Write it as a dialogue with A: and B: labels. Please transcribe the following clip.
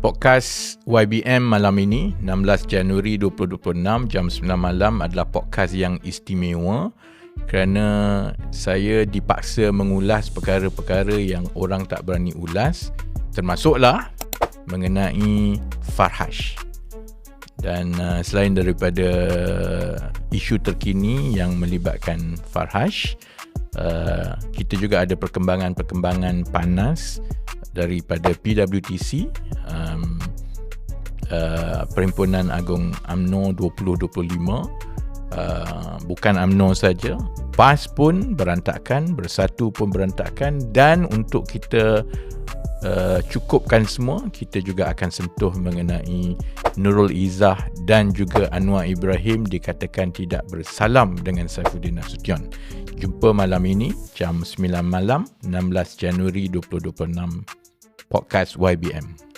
A: Podcast YBM malam ini 16 Januari 2026 jam 9 malam adalah podcast yang istimewa kerana saya dipaksa mengulas perkara-perkara yang orang tak berani ulas, termasuklah mengenai Farhash. Dan selain daripada isu terkini yang melibatkan Farhash, kita juga ada perkembangan-perkembangan panas daripada PWTC, Perhimpunan Agung UMNO 2025. Bukan UMNO saja, PAS pun berantakan, Bersatu pun berantakan, dan untuk kita cukupkan semua, kita juga akan sentuh mengenai Nurul Izzah dan juga Anwar Ibrahim dikatakan tidak bersalam dengan Saifuddin Nasution. Jumpa malam ini jam 9 malam 16 Januari 2026, Podcast YBM.